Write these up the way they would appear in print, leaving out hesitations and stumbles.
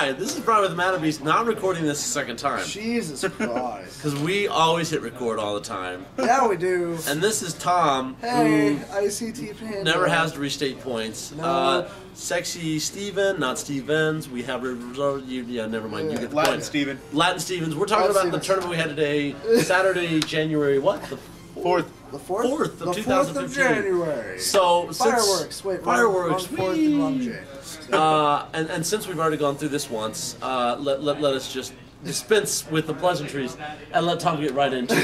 why. This is Brian with the Matter Beast. Now I'm recording this a second time. Jesus Christ. Because we always hit record all the time. Yeah, we do. And this is Tom, Hey, who ICT Panda. never has to restate points. No. Sexy Steven, not Stevens. We have yeah, never mind. You get the Latin point. Steven. Latin Stevens. We're talking Latin about the Stevens. tournament we had today, Saturday, January what? The 4th. The 4th? of The 4th 2015. of January. So Fireworks. Wait, fireworks. Wrong 4th and wrong J. And since we've already gone through this once, let us just dispense with the pleasantries and let Tom get right into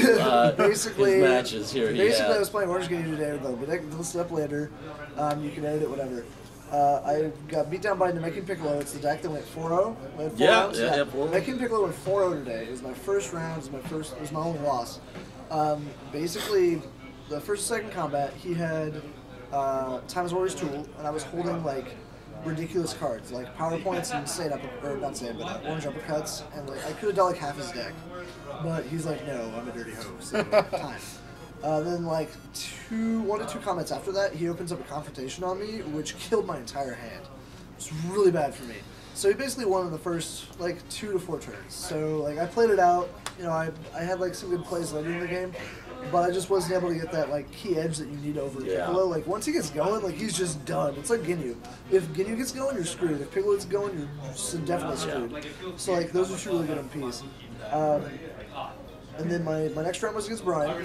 Basically, his matches here. Basically, I was playing Orange Game today, though, but I can listen up later. You can edit it, whatever. I got beat down by Namekian Piccolo. It's the deck that went 4-0. Yeah, 4-0. Namekian Piccolo went 4-0 today. It was my first round. It was my only loss. Basically, the first and second combat, he had Times Warrior's Tool, and I was holding like ridiculous cards, like PowerPoints and orange uppercuts, and like I could have done like half his deck, but he's like, no, I'm a dirty hoe, so time. Then like 1 to 2 comments after that, he opens up a confrontation on me, which killed my entire hand. It was really bad for me. So he basically won in the first like 2 to 4 turns. So like I played it out. You know, I had like some good plays later in the game, but I just wasn't able to get that like key edge that you need over Piccolo. Like once he gets going, like he's just done. It's like Ginyu. If Ginyu gets going, you're screwed. If Piccolo gets going, you're definitely screwed. So like those are 2 really good MPs. And then my next round was against Brian.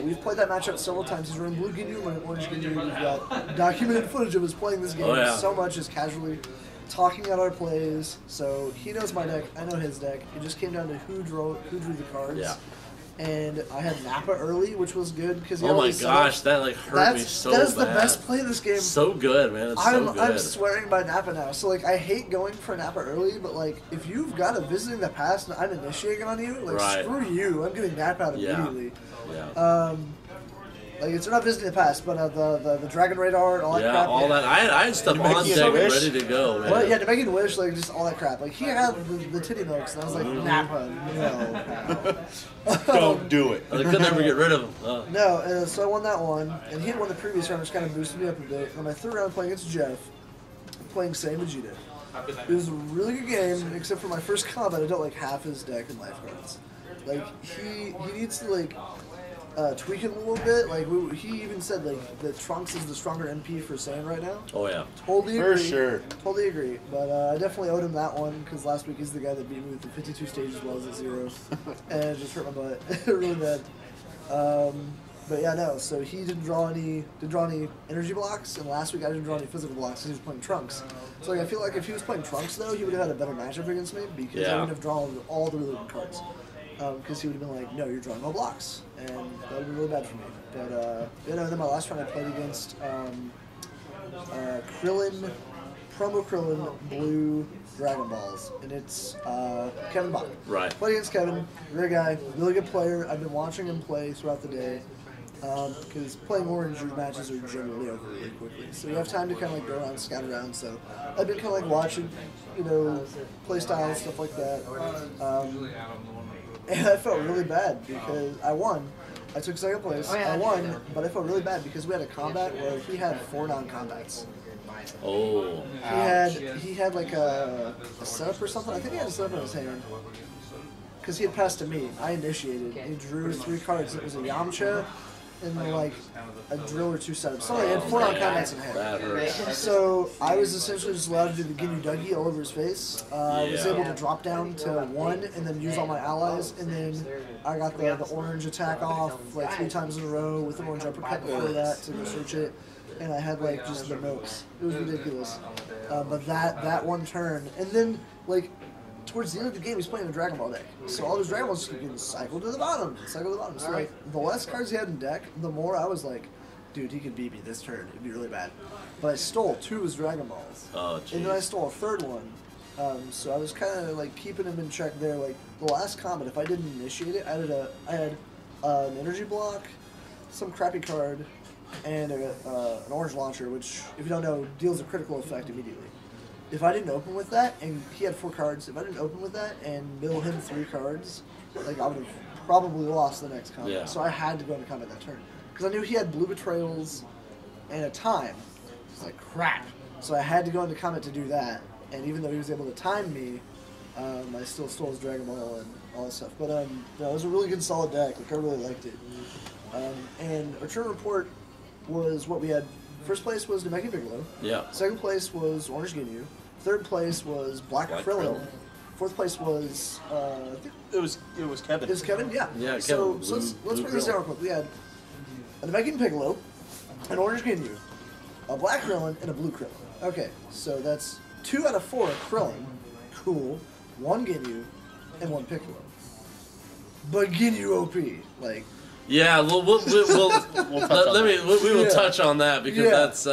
We've played that matchup several times. He's running blue Ginyu, running orange Ginyu. We've got documented footage of us playing this game so much, just casually talking out our plays. So he knows my deck, I know his deck. It just came down to who drew the cards. Yeah. And I had Nappa early, which was good because oh my gosh, that like hurt me so bad. That is the best play in this game. So good, man. It's so good. I'm swearing by Nappa now. So like I hate going for Nappa early, but like if you've got a Visiting the Past and I'm initiating on you, like screw you. I'm getting Nappa out immediately. Yeah. Like it's not Visiting the Past, but the Dragon Radar and all that crap. All that. I had stuff on deck ready to go, man. Well, yeah, to make it wish, like just all that crap. Like he had the titty milks, and I was like, Nappa, no. Don't do it. I could never get rid of him. No, so I won that one, and he had won the previous round, which kind of boosted me up a bit. And my third round playing against Jeff, playing Same Vegeta. It was a really good game, except for my first combat, I dealt like half his deck in life cards. Like he needs to like tweak it a little bit. Like he even said like that Trunks is the stronger MP for Saiyan right now. Oh yeah, totally agree. For sure. Totally agree. But I definitely owed him that one because last week he's the guy that beat me with the 52 stages while I was at 0, and it just hurt my butt really bad. But yeah, no. So he didn't draw any energy blocks, and last week I didn't draw any physical blocks because he was playing Trunks. So like, I feel like if he was playing Trunks though, he would have had a better matchup against me because I wouldn't have drawn all the really good cards. Because he would have been like, no, you're drawing no blocks, and that would have been really bad for me. But and then my last round I played against Krillin, Promo Krillin, Blue Dragon Balls, and it's Kevin Bach. Right. Played against Kevin, great guy, really good player. I've been watching him play throughout the day. Because playing Orange matches are generally over really quickly, so you have time to kind of like go around, scout around. So I've been kind of like watching, play style and stuff like that. And I felt really bad because I won. I took second place. I won, but I felt really bad because we had a combat where he had 4 non-combats. Oh. He had like a setup or something. I think he had a setup in his hand. Because he had passed to me. I initiated. He drew 3 cards. It was a Yamcha and like a drill or 2 setups. Sorry, he had 4 non-combats in hand. That hurts. So I was essentially just allowed to do the Ginyu Dougie all over his face. I was able to drop down to 1 and then use all my allies, and then I got the orange attack off like 3 times in a row with an orange uppercut before that to go search it. And I had like just the milks. It was ridiculous. But that one turn, and then like towards the end of the game, he's playing a Dragon Ball deck. So all his Dragon Balls just keep getting cycled to the bottom, So like the less cards he had in deck, the more I was like, dude, he could beat me this turn. It'd be really bad. But I stole 2 of his Dragon Balls. Oh, jeez. And then I stole a 3rd one. So I was kind of like keeping him in check there. Like the last combat, if I didn't initiate it, I had an energy block, some crappy card, and an orange launcher, which, if you don't know, deals a critical effect immediately. If I didn't open with that, and he had 4 cards, if I didn't open with that and mill him 3 cards, like I would have probably lost the next combat. Yeah. So I had to go into combat that turn. Because I knew he had blue betrayals and a time. It's like, crap. So I had to go into combat to do that. And even though he was able to time me, I still stole his Dragon Ball and all that stuff. But no, it was a really good, solid deck. Like, I really liked it. And our tournament report was what we had. First place was Namekian Piccolo. Yeah. Second place was Orange Ginyu. Third place was Black Krillin. Fourth place was I think It was Kevin. it was Kevin. Yeah. Yeah, So, Kevin, so let's blue bring this Krillin. down real quick. We had a Namekian Piccolo, an Orange Ginyu, a Black Krillin, and a Blue Krillin. Okay, so that's 2 out of 4 Krillin. Cool. 1 Ginyu and 1 Piccolo. But Ginyu OP, like. Yeah, we'll touch on we will Yeah. touch on that because Yeah. that's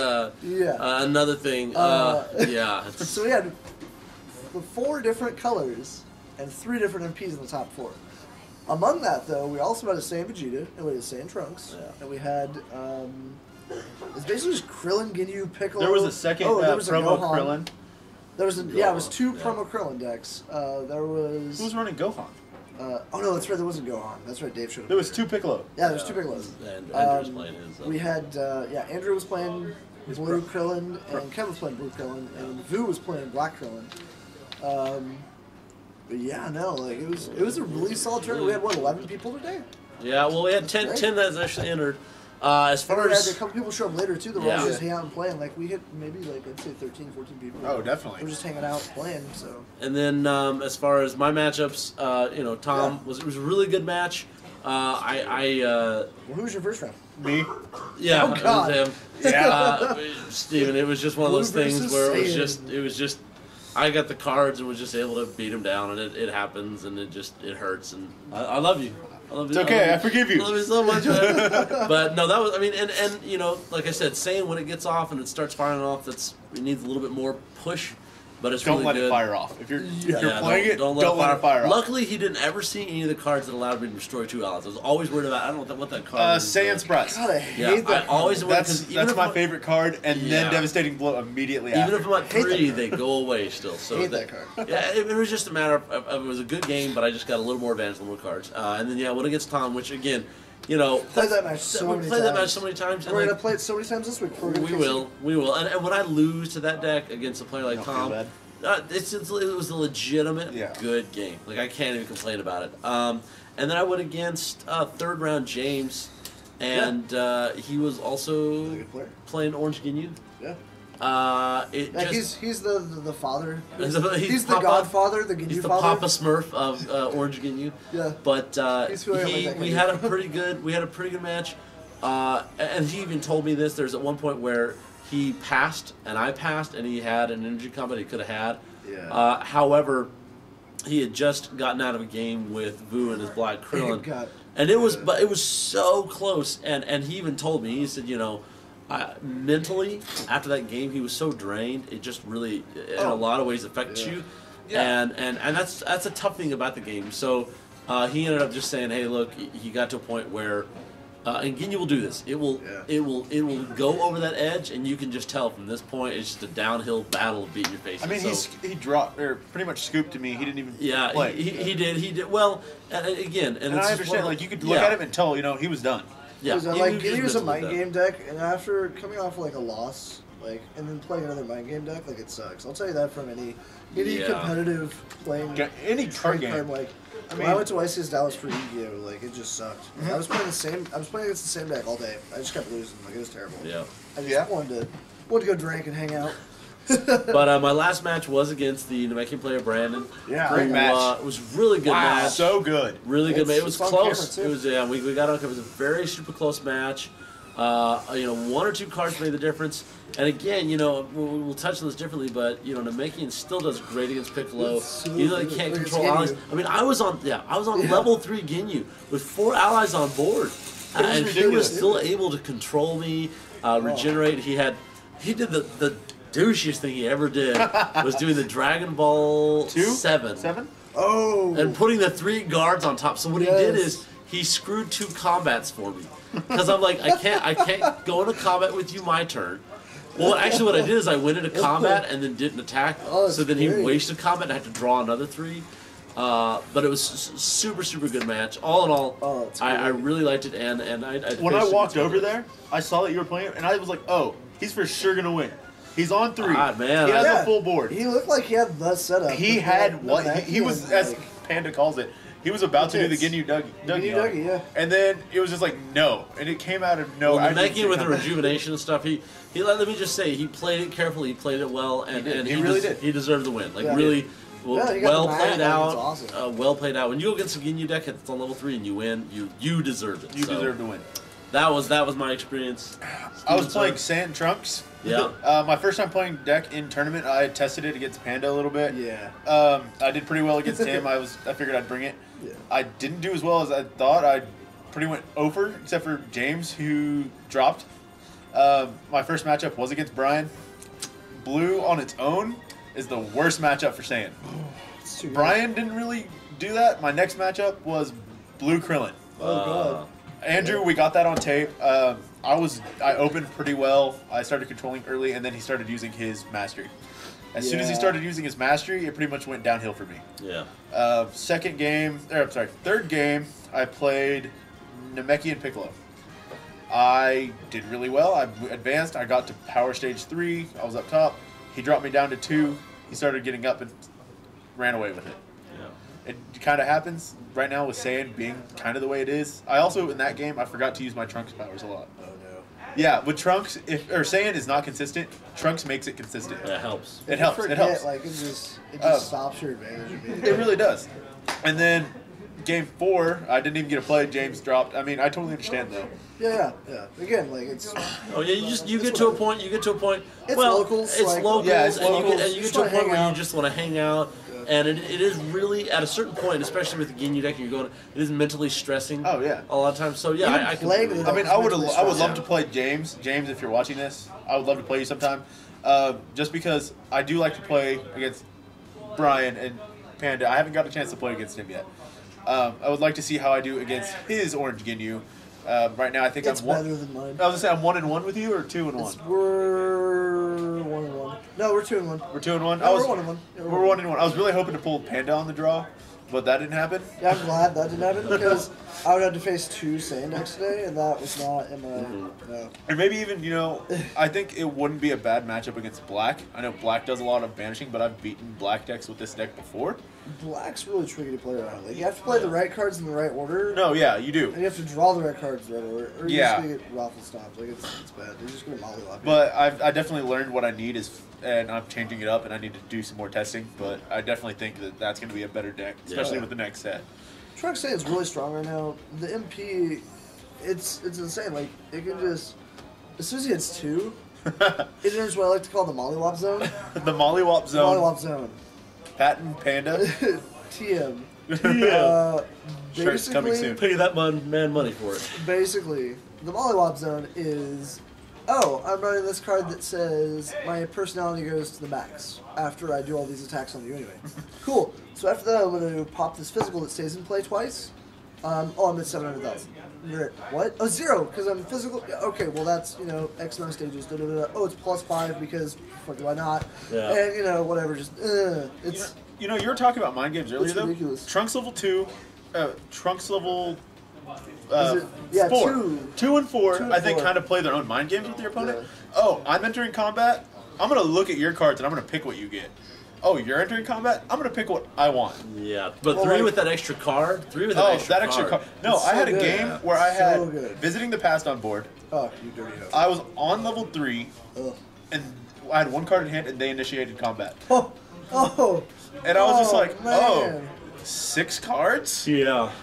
Yeah. another thing. Yeah. it's- So we had 4 different colors and 3 different MPs in the top 4. Among that, though, we also had a Saiyan Vegeta and we had a Saiyan Trunks, and we had it's basically just Krillin, Ginyu, Piccolo. There was a second there was a promo Gohan. Krillin. There was it was 2 Yeah. promo Krillin decks. There was Who was running Gohan? oh no, that's right. There wasn't Gohan. That's right. Dave showed up. There was 2 Piccolo. Yeah, there was 2 Piccolos. And Andrew's playing his. We had Andrew was playing Blue Krillin, and Kevin was playing Blue Krillin, and Vu was playing Black Krillin. But yeah, no, like it was a really solid tournament. We had what 11 people today. Yeah, well, we had 10 that's actually entered. As far We had a as couple people show up later too. They were Yeah. all just hanging out and playing. Like we hit maybe like I'd say 13, 14 people. Oh, definitely. They were just hanging out playing. So and then as far as my matchups, Tom Yeah. it was a really good match. well, who was your first round? Me? Yeah, Oh, God. it was him. Yeah. Steven, it was just one of Blue those things versus where Saiyan. it was just I got the cards and was just able to beat him down, and it happens, and it hurts, and I love you. I love you. It's okay, I I forgive you. I love you so much, man. But no, that was and like I said, Saiyan when it gets off and it starts firing off, it needs a little bit more push. But it's Don't really let good. it fire off. If you're Yeah, playing don't don't let it fire off. Luckily, he didn't ever see any of the cards that allowed me to destroy 2 allies. I was always worried about. I don't know what that card is. Saiyan Surprise. God, I Yeah, hate that. I always worry That's because even if my I'm- favorite card, and Yeah. then Devastating Blow immediately Even after. if I'm at Hate that 3, card. they go away still. So Hate that card. Yeah, it was just a matter of it was a good game, but I just got a little more advantage, a little more cards. And then went against Tom, which again, Played that match so we many played that times. match so many times. And We're gonna like, play it so many times this week. we will. And when I lose to that deck against a player like Don't feel Tom, bad. it was a legitimate good game. Like I can't even complain about it. And then I went against 3rd round James, and he was also Good player. playing Orange Ginyu. Yeah. It just He's the father. He's He's the Papa- godfather, the Ginyu he's the father. Papa Smurf of Orange Ginyu. Yeah. But He's who I am like that we guy. had a pretty good match. And he even told me this. There's at one point where he passed and I passed, and he had an energy combat he could have had. Yeah. However, he had just gotten out of a game with Vu and his Black Krillin, God. and it was so close. And he even told me, he said, mentally after that game he was so drained. It just really, in a lot of ways, affects you. Yeah. And that's a tough thing about the game. So he ended up just saying, hey, look, he got to a point where. And Ginyu will do this. It will go over that edge, and you can just tell from this point it's just a downhill battle of beating your face. I mean, he dropped or pretty much scooped to me. He didn't even play. He did well. And again, and it's I just understand. one- Like you could look at him and tell he was done. Yeah, Like he Ginyu was just a mind mentally game deck, and after coming off like a loss, and then playing another mind game deck, it sucks. I'll tell you that from any Yeah. competitive playing. Any card game. When I went to ICS Dallas for Yu-Gi-Oh, it just sucked. I was playing against the same deck all day. I just kept losing. It was terrible. Yeah. I just wanted to go drink and hang out. But my last match was against the Namekian player Brandon. Yeah. Great match. It was a really good match. So good. Really good match. It was It's on close. camera, too. It was we got on. It was a very super close match. 1 or 2 cards made the difference. And again, we'll touch on this differently, but Namekian still does great against Piccolo. It's so Even though he good. can't Against control allies. Ginyu. I mean, I was on level 3 Ginyu with 4 allies on board, and he was ridiculous. still able to control me, regenerate. He did the douchiest thing he ever did was doing the Dragon Ball 7. Oh. And putting the 3 guards on top. So what he did is he screwed 2 combats for me. Because I'm like, I can't go into combat with you my turn. Well, actually, what I did is I went into combat and then didn't attack. Oh, So then he great. wasted combat and I had to draw another 3. But it was super good match. All in all, it's I great. really liked it. And I When I finished walked it. over there, I saw that you were playing it, and I was like, "Oh, he's for sure gonna win." He's on 3. God, man. He has a full board. He looked like he had the setup. He had what? He was, as Panda calls it, he was about to do the Ginyu Dougie, yeah. And then it was just like, no. And it came out of no. Well, the with the rejuvenation stuff, he let me just say, he played it carefully, he played it well, and he really did. He deserved the win. Like, really well played out. Awesome. Well played out. When you go against a Ginyu deck that's on level 3 and you win, you deserve it. You deserve to win. That was my experience. I was playing Sand Trunks. Yeah. My first time playing deck in tournament, I had tested it against Panda a little bit. Yeah. I did pretty well against him. I figured I'd bring it. Yeah. I didn't do as well as I thought. I pretty went over, except for James, who dropped. My first matchup was against Brian. Blue on its own is the worst matchup for Saiyan. Brian didn't really do that. My next matchup was Blue Krillin. Oh, God. Andrew, we got that on tape. I opened pretty well. I started controlling early, and then he started using his mastery. As soon as he started using his mastery, it pretty much went downhill for me. Yeah. Third game, I played Namekian Piccolo. I did really well. I advanced. I got to power stage 3. I was up top. He dropped me down to 2. He started getting up and ran away with it. It kind of happens right now with Saiyan being kind of the way it is. I also, in that game, I forgot to use my Trunks powers a lot. Oh, no. Yeah, with Trunks, Saiyan is not consistent, Trunks makes it consistent. That helps. It helps. Forget, it helps. Like, it just stops your advantage. It really does. And then game 4, I didn't even get to play. James dropped. I mean, I totally understand, though. Yeah. Again, like, it's... Oh, yeah, you get to a point. It's locals. It's like, locals. Yeah, it's locals. And you get to a point where you just want to hang out. And it is really, at a certain point, especially with the Ginyu deck, it is mentally stressing. Oh, yeah. A lot of times. So, yeah, I can. I would love to play James. James, if you're watching this, I would love to play you sometime. Just because I do like to play against Brian and Panda. I haven't got a chance to play against him yet. I would like to see how I do against his Orange Ginyu. Right now, I think it's I'm one. better than mine. I was gonna say I'm 1-1 with you, or 2-1. We're 1-1. No, we're 2-1. We're 2-1. No, we're 1-1. Yeah, we're 1-1. I was really hoping to pull Panda on the draw, but that didn't happen. Yeah, I'm glad that didn't happen because I would have to face 2 Saiyan decks today, and that was not in my. No. And maybe even I think it wouldn't be a bad matchup against Black. I know Black does a lot of banishing, but I've beaten Black decks with this deck before. Black's really tricky to play around. Like, you have to play the right cards in the right order. No, yeah, you do. And you have to draw the right cards in the right order. Or you're just going to get raffle stopped. Like, it's bad. You're just going to mollywop. But I definitely learned what I need and I'm changing it up, and I need to do some more testing. But I definitely think that's going to be a better deck, especially with the next set. Trunks Saiyan's really strong right now. The MP, it's insane. Like, it can just, as soon as he hits 2, it enters what I like to call the mollywop zone. The mollywop zone. Mollywop zone. Patent Panda. TM. Shirt's coming soon. Pay that man money for it. Basically, the mollywop zone is, I'm running this card that says my personality goes to the max after I do all these attacks on you anyway. Cool. So after that, I'm going to pop this physical that stays in play twice. I'm at 700,000. What? Oh, 0, because I'm physical. Okay, well, that's, X amount of stages. Oh, it's +5 because, fuck, why not? Yeah. And, whatever, just, it's... You were talking about mind games earlier, though. Ridiculous. Trunks level 2, Trunks level 4. 2 and 4, 2 and I think, 4. kind of play their own mind games with your opponent. Yeah. Oh, I'm entering combat. I'm going to look at your cards, and I'm going to pick what you get. Oh, you're entering combat? I'm going to pick what I want. Yeah, but 3 with that extra card? 3 with that extra card. No, I had a game where I had good. Visiting the Past on board. Oh, you dirty hoe. I was on level 3, and I had 1 card in hand, and they initiated combat. And I was just like, man. 6 cards? Yeah.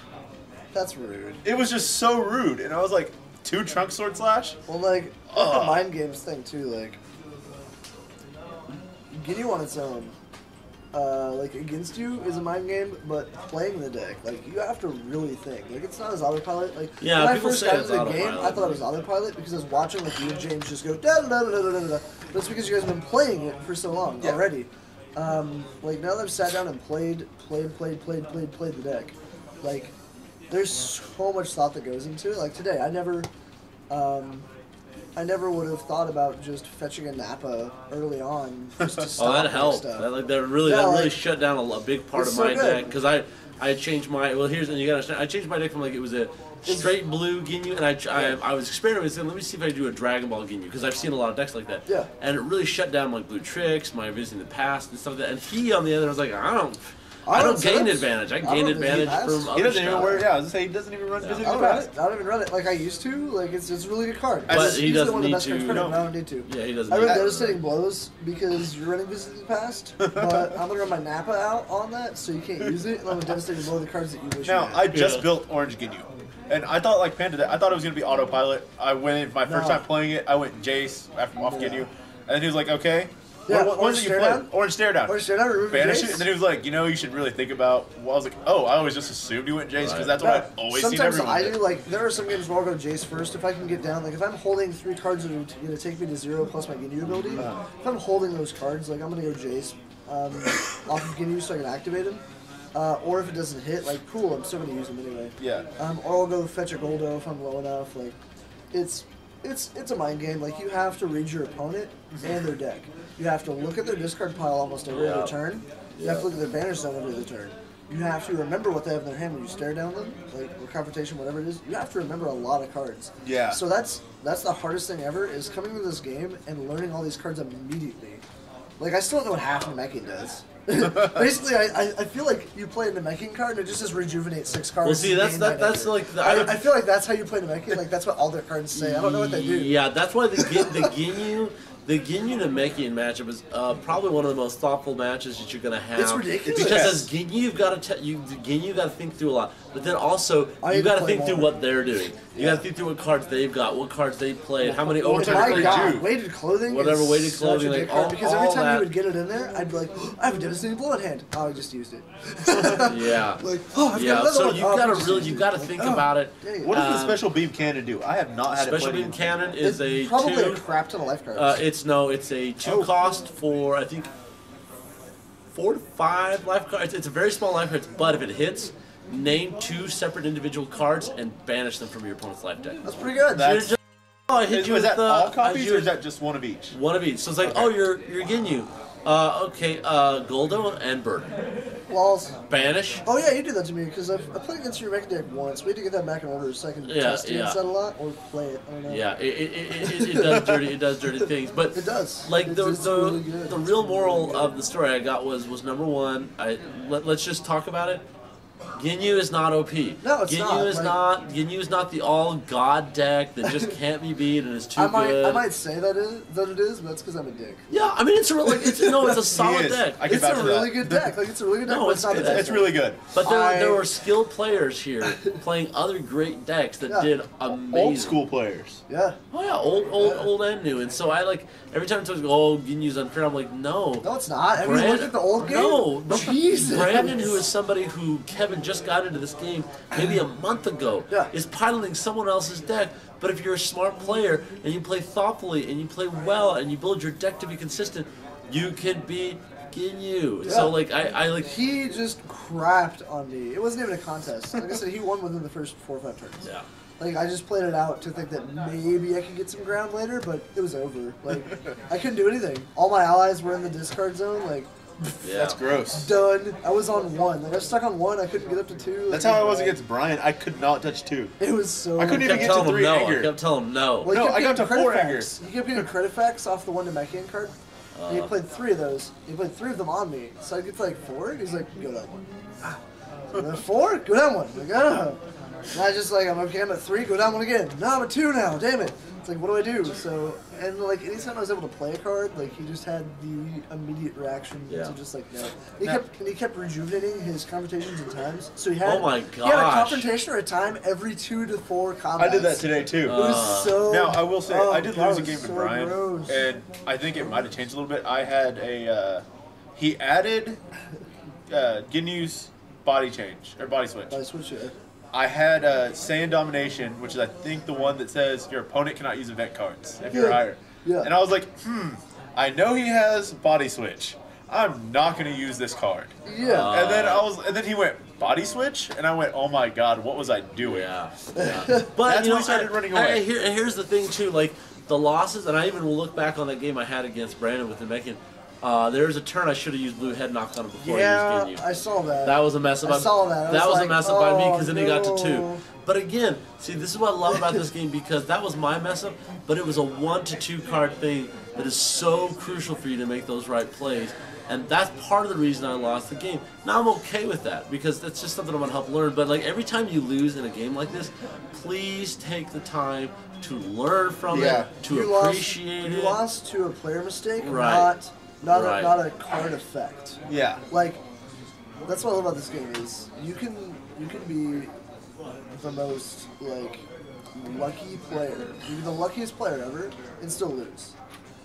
That's rude. It was just so rude. And I was like, 2 Trunk Sword Slash? Well, like the mind games thing, too, like, Ginyu on its own, like, against you is a mind game, but playing the deck, like, you have to really think. Like, it's not as autopilot. Like, yeah, when I people first say got it's into the game, autopilot. I thought it was autopilot because I was watching, like, you and James just go da-da-da-da-da-da-da. But it's because you guys have been playing it for so long already. Like, now that I've sat down and played the deck, like, there's so much thought that goes into it. Like, today, I never would have thought about just fetching a Nappa early on just to stop that helped. stuff. That really shut down a big part of my deck because I changed my you gotta understand, I changed my deck from like it was a straight blue Ginyu, and I was experimenting. Saying, let me see if I can do a Dragon Ball Ginyu because I've seen a lot of decks like that. Yeah. And it really shut down my blue tricks, my visiting the past, and stuff like that. And he, on the other, was like, I don't gain advantage. I gain advantage from other He doesn't even stuff. wear. Yeah, I was gonna say he doesn't even run visiting I the don't run past. it. I don't even run it like I used to. Like it's a really good card. But It's he usually doesn't one of the need best cards to- for him, no. but I don't need to. Yeah, he doesn't I need run to. Devastating Blows because you're running Visiting the Past, but I'm gonna run my Nappa out on that, so you can't use it. And I'm gonna Devastating Blow the cards that you wish Now you had. I just built Orange Ginyu, and I thought like Panda. I thought it was gonna be autopilot. I went in my first No. time playing it. I went Jace off Yeah. Ginyu, and then he was like, "Okay, Yeah, what Orange did you Stare play? Down? Orange Stare Down. Or straight out remove Banish Jace. it." And then he was like, "You should really think about." Well, I was like, "Oh, I always just assumed you went Jace because Right. that's what I've always seen Sometimes everyone I do." do. Like there are some games where I'll go Jace first if I can get down. Like if I'm holding 3 cards that are going to take me to 0 plus my Ginyu ability. If I'm holding those cards, like I'm going to go Jace off of Ginyu so I can activate him. Or if it doesn't hit, like cool, I'm still going to use him anyway. Yeah. Or I'll go fetch a Goldo if I'm low enough. Like it's a mind game. Like you have to read your opponent and their deck. You have to look at their discard pile almost every other turn. You have to look at their banish zone every other turn. You have to remember what they have in their hand when you stare down them, like or confrontation, whatever it is. You have to remember a lot of cards. Yeah. So that's the hardest thing ever is coming into this game and learning all these cards immediately. Like I still don't know what half Namekian does. Basically, I feel like you play a Namekian card and it just says rejuvenate 6 cards. Well, see, that's like I feel like that's how you play Namekian. Like that's what all their cards say. I don't know what they do. Yeah, that's why the Ginyu Namekian matchup is probably one of the most thoughtful matches that you're gonna have. It's ridiculous. Because as Ginyu, you've got to think through a lot, but then also I you need to got to play think through more. what they're doing. You got to think through what cards they've got, what cards they played, how many Well, overtimes My Overtime they God, do. weighted clothing. Whatever, is weighted such a clothing, big like, card, all- because every all time that- you would get it in there, I'd be like, oh, I have a devastating blood hand. Oh, I just used it. Yeah. Like, oh, I've got Yeah, another so one. you've Oh, I got to just really, used you've it. got to Like, think oh, about it. dang it. What does the special beam cannon do? I have not had it Special played beam against cannon is a Probably 2. a crap ton of life cards. It's a 2 cost for I think 4 to 5 life cards. It's a very small life cards, but if it hits, name 2 separate individual cards and banish them from your opponent's life deck. That's pretty good. That's- I hit you Is with that all copies I hit or is that just one of each? one of each? So it's like, oh, you're Ginyu. Goldo and Bird. Walls. Banish. Oh yeah, you do that to me because I played against your mech deck once. We had to get that back in order so I can test it yeah. a lot or play it. I don't know. Yeah, it does dirty things, but It does. Like It's really good. the real moral of the story I got was number 1. Let's just talk about it. Ginyu is not OP. No, it's not, like- Ginyu is not the all god deck that just can't be beat and is too I good. might say that it is, but that's because I'm a dick. Yeah, I mean it's a solid is. deck. I can It's vouch a for really that. good deck. Like it's a really good deck. No, but it's not the it's- best It's deck. really good. But there I- were skilled players here playing other great decks that Yeah. did amazing. Old school players. Yeah. Oh yeah, old and new. And so I like every time someone goes, "Oh, Ginyu's unfair," I'm like, no. No, it's not. Have you looked at the old game? No, Jesus. Brandon, who is somebody who Kevin just got into this game maybe a month ago, Yeah. is piloting someone else's deck. But if you're a smart player and you play thoughtfully and you play well and you build your deck to be consistent, you can beat Ginyu. Yeah. So like I like. He just crapped on me. It wasn't even a contest. Like I said, he won within the first 4 or 5 turns. Yeah. Like I just played it out to think that maybe I could get some ground later, but it was over. Like I couldn't do anything. All my allies were in the discard zone. Like Yeah. That's gross. done. I was on 1. Like I was stuck on 1. I couldn't get up to 2. That's like, how I was against Brian. I could not touch 2. It was so. I couldn't I even kept get to telling him 3 no. anger. I kept telling him no. Well, he No, kept I got getting to credit 4 facts. angers. He kept getting credit facts off the one Namekian card. And he played 3 of those. He played 3 of them on me. So I get to like 4. And he's like, go down 1. And then 4? Go down 1. Like, ah. And I just like, I'm okay, I'm at 3, go down 1 again. No, I'm at 2 now, damn it. It's like, what do I do? So, and like, anytime I was able to play a card, like, he just had the immediate reaction Yeah. to just like, no. He kept rejuvenating his confrontations and times. So he had, Oh my he had a gosh. confrontation or a time every 2 to 4 combats. I did that today too. It was so. Now I will say oh, I did God, lose a it was game to so Brian, gross. and I think it might have changed a little bit. I had a he added Ginyu's body change or body switch. I switched it. I had Saiyan Domination, which is I think the one that says your opponent cannot use event cards if you're Yeah. higher. Yeah. And I was like, I know he has body switch. I'm not going to use this card. Yeah. And then he went body switch, and I went, oh my god, what was I doing? Yeah. yeah. But That's you know, when he started running away. Here's the thing too, like the losses, and I even will look back on that game I had against Brandon with the Megan. There was a turn I should have used blue head knock on him before Yeah, I used Ginyu. I saw that. That was a mess up. I saw that. I That was like, a mess up by me because oh, then he got to 2. no. But again, see, this is what I love about this game because that was my mess up, but it was a 1 to 2 card thing that is so crucial for you to make those right plays. And that's part of the reason I lost the game. Now I'm okay with that because that's just something I'm gonna help learn. But like every time you lose in a game like this, please take the time to learn from it, to appreciate it. You lost to a player mistake, Right. not Right. not a card effect. Yeah. Like that's what I love about this game is you can be the most like lucky player, you can be the luckiest player ever, and still lose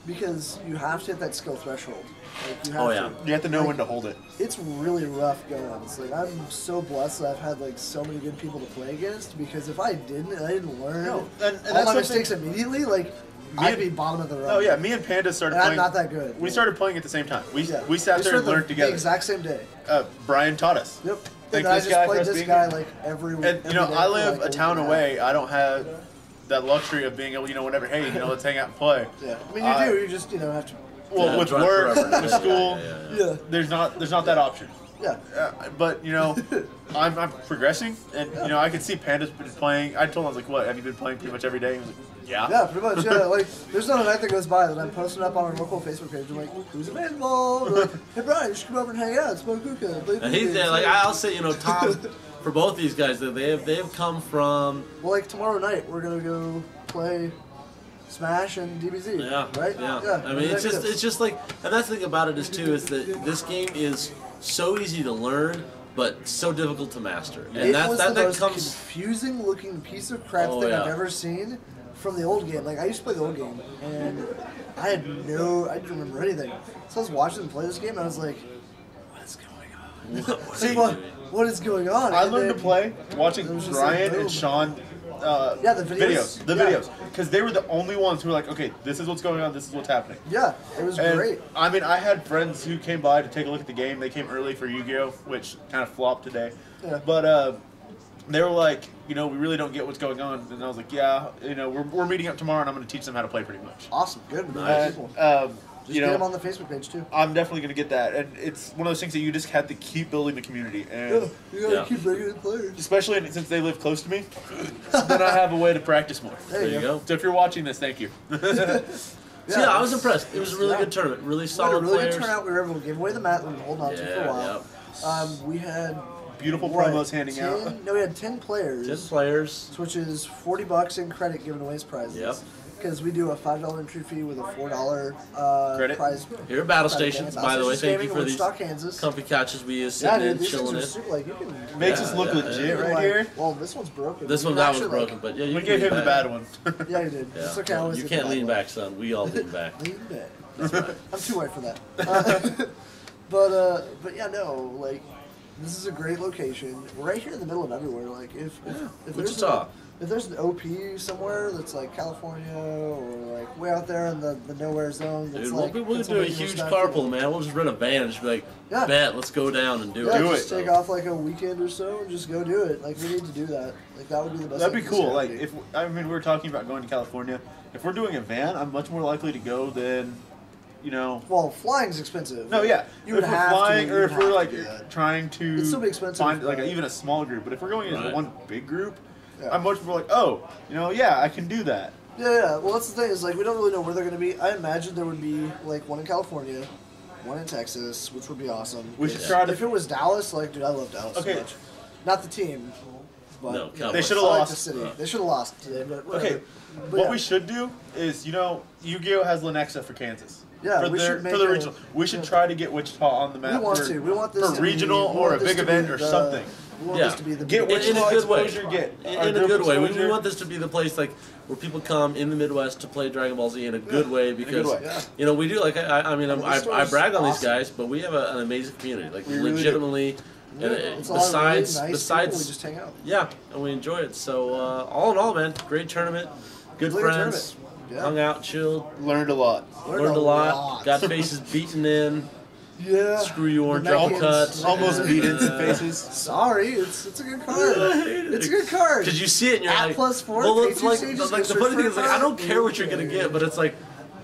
because you have to hit that skill threshold. Like, you have to. You have to know when to hold it. It's really rough going. It's like I'm so blessed that I've had like so many good people to play against because if I didn't learn And all that's my mistakes immediately, like I'd be bottom of the row. Oh yeah, me and Panda started And I'm playing. not that good. We started playing at the same time. We sat We there and started learned the together. exact same day. Brian taught us. Yep. Thank And I this just guy for played us this being guy here. like every week. And you know, every day I for, live like, a town week and away. I don't have that luxury of being able, whenever, hey, let's hang out and play. Yeah. I mean, you do. You just have to. Well, with drive work, forever. with school, Yeah. there's not that option. Yeah. But I'm progressing, and I can see Panda's been playing. I told him, I was like, "What? Have you been playing pretty much every day?" He was like, "Yeah." Yeah, pretty much. Yeah, like there's not a night that goes by that I'm posting up on our local Facebook page. I'm like, who's available? Or like, hey Brian, you should come over and hang out, smoke hookah, play And he's there, like I'll say, Tom, for both these guys, they have come from. Well, like tomorrow night we're gonna go play Smash and DBZ. Yeah, Right. Yeah. I mean, it's just like, and that's the thing about it is too is that this game is so easy to learn, but so difficult to master, and It was the that most comes. confusing looking piece of crap Oh, thing yeah. I've ever seen from the old game. Like I used to play the old game, and I didn't remember anything. So I was watching them play this game, and I was like, what is going on? What Like, what is going on? I And learned to then- play watching it was just Brian like, boom. and Sean. Yeah, the videos. The Yeah. videos, because they were the only ones who were like, "Okay, this is what's going on. This is what's happening." Yeah, it was And, great. I mean, I had friends who came by to take a look at the game. They came early for Yu-Gi-Oh, which kind of flopped today. Yeah. But they were like, we really don't get what's going on. And I was like, yeah, we're meeting up tomorrow, and I'm going to teach them how to play pretty much. Awesome, good. Nice. People. And, Just get them on the Facebook page too. I'm definitely going to get that. And it's one of those things that you just have to keep building the community. And You gotta Yeah. keep bringing in players. especially since they live close to me, then I have a way to practice more. There you go. So if you're watching this, thank you. So yeah, I was impressed. It was a really good tournament. Really We had a solid really players. good turnout. We were able to give away the mat that we've been holding on to for a while. We had Beautiful what, promos handing 10? out. No, we had 10 players. 10 players. Which is $40 in credit given away as prizes. Yep. Because we do a $5 entry fee with a $4 Credit. prize. Here at Battle credit Stations, game. by the way, Stations thank you Gaming for in these Wichita, Kansas. comfy couches we use Yeah, sitting dude, in, these things chilling are in. super, like, you can... Makes Yeah, us look yeah, legit yeah. right like, here. Well, this one's broken. This You one, can that one's actually, broken, but yeah, you We can gave lean him the back. bad one. Yeah, you did. Yeah. It's okay. I always You get can't the lean bad back, son. We all lean back. one. Lean back. That's right. I'm too white for that. But yeah, no, like, this is a great location. We're right here in the middle of everywhere. Like, if there's Wichita. if there's an OP somewhere that's like California or like way out there in the nowhere zone, that's Dude, like we'll do a Pennsylvania huge stuff, carpool, man. We'll just rent a van and just be like, Yeah. bet, let's go down and do Yeah, it. Do just it. take off like a weekend or so and just go do it. Like we need to do that. Like that would be the best. That'd be thing cool. to Like do. we were talking about going to California. If we're doing a van, I'm much more likely to go than, Well, flying's expensive. No, yeah. You would if we're have flying, to, or you if would we're have like to do that. trying to It'd still be expensive, find like but- even a small group. But if we're going as Right. one big group, Yeah. I'm much more like, oh, yeah, I can do that. Yeah. Well, that's the thing is like we don't really know where they're going to be. I imagine there would be like one in California, one in Texas, which would be awesome. We should try to. If it was Dallas, like dude, I love Dallas Okay. so much. Not the team. But, No, you know, Cowboys. They should've I like lost. the city. They should have lost today, but whatever. Okay, But what yeah. we should do is, Yu-Gi-Oh has Lenexa for Kansas. Yeah, for we should make for the a- regional. We should yeah. try to get Wichita on the map. We want for, to. We want this for to regional be, we or want a this big to be event or the- something. We want Yeah. this to be the Get big- in a Wichita good way. exposure. Get In our a group good way. We exposure. want this to be the place like where people come in the Midwest to play Dragon Ball Z in a good way because way. Yeah. we do like I mean this I store's brag on these awesome. guys, but we have an amazing community. Like We really do. legitimately, Yeah, and it's a lot of really nice people. besides We just hang out. yeah, and we enjoy it. So all in all, man, great tournament, good Really good friends, tournament. Yeah. hung out, chilled, Learned a lot. learned a lot, got faces beaten in. Yeah. Screw you, orange The uppercut. Mexicans. Almost and, beat in some uh, faces. Sorry, it's a good card. I hated It's a it. good card. Did you see it? And you're At like, +4, well, pay it's two like, stages, like go the funny straight thing is, like, for I don't it. care what you're gonna get, but it's like,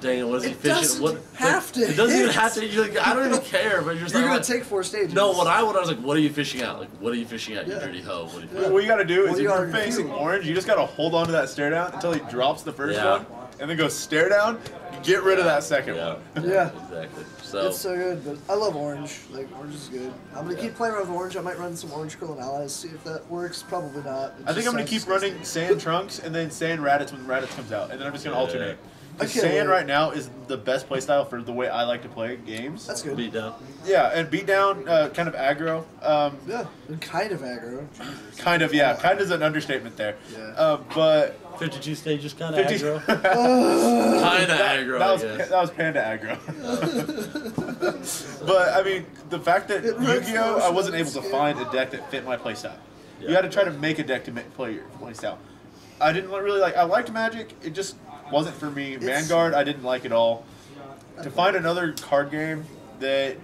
dang it, what is he It fishing? doesn't What, have to It doesn't even hit. have to. You're like, I don't even care. But you're just You're like, gonna take 4 stages. no, what I was like, what are you fishing at? Like, what are you fishing at, you Yeah. dirty hoe? What are you Yeah. What you gotta do What is do if you you're gotta facing do? orange, you just gotta hold on to that stare down until he drops the first Yeah. one, and then go stare down. Get rid of that second Yeah. one. Yeah. Exactly. So, It's so good, but I love orange. Like, orange is good. I'm gonna keep playing around with orange. I might run some orange curl and allies, see if that works. Probably not. It I think just I'm gonna sounds keep disgusting. running Sand Trunks and then Sand Raditz when Raditz comes out, and then I'm just gonna alternate. I 'Cause can't Sand wait. right now is the best playstyle for the way I like to play games. That's good. beat down. Yeah, and Beatdown, kind of aggro. Yeah, and kind of aggro. Jesus. Kind of, yeah. Kind of is an understatement there. Yeah. But 52 stages, kind of 50 aggro. Kind of aggro, I guess. that was Panda aggro. But I mean, the fact that It hurts Yu-Gi-Oh, the I wasn't able emotions, to yeah. find a deck that fit my playstyle. You Yeah. had to try to make a deck to play your playstyle. I didn't really like. I liked Magic. It just wasn't for me. Vanguard, I didn't like at all. To find another card game that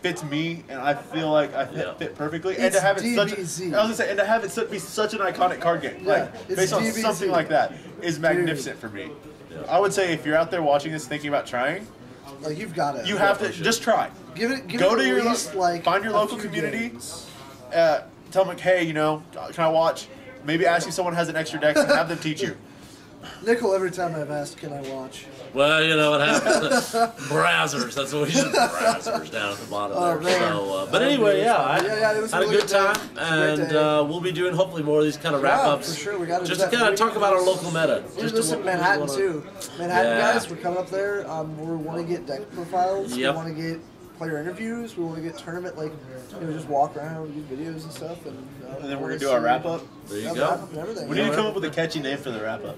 fits me and I feel like I Yeah. fit perfectly, and It's to have it DBZ. such. I was gonna say, and to have it be such an iconic card game, Yeah, like it's based on DBZ. something like that, is magnificent for me. Yeah. I would say if you're out there watching this, thinking about trying, Like, you've got it. you have to should. just try. give it. Give Go it to at your least, like, find your a local few community. games. Tell them, hey, you know, can I watch? Maybe ask if someone has an extra deck and have them teach you. Nickel, every time I've asked, can I watch? Well, you know what happens. Brazzers. That's what we should brazzers down at the bottom Oh, there. man. So, but anyway, yeah, I Yeah, it was a had a really good good day. time, It was a great and day. we'll be doing hopefully more of these kind of wrap ups. for sure. We gotta just do to that. kind of talk about our local meta. We're Just listen to to Manhattan too. Manhattan Yeah. guys, we're coming up there. We want to get deck profiles. Yep. We want to get player interviews. We want to get tournament, like, just walk around, do videos and stuff, And then we're gonna do our wrap up. There you Wrap go. up and everything. We need to come up with a catchy name for the wrap up.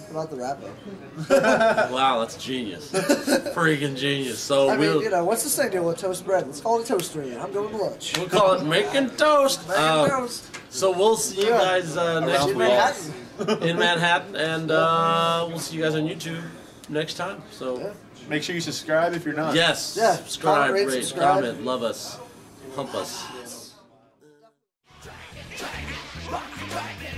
about the wrap up. Wow, that's genius. Freaking genius. So I mean, we'll what's the same deal with toast bread? Let's call it a toaster. I'm going to lunch. we'll call it making toast. Making toast. So we'll see you Yeah. guys next In week Manhattan. in Manhattan, and we'll see you guys on YouTube next time. So. Yeah. Make sure you subscribe if you're not. Yes. Yeah, Subscribe, comment, rate, rate, subscribe. comment, love us, hump us. Dragon, rock the dragon,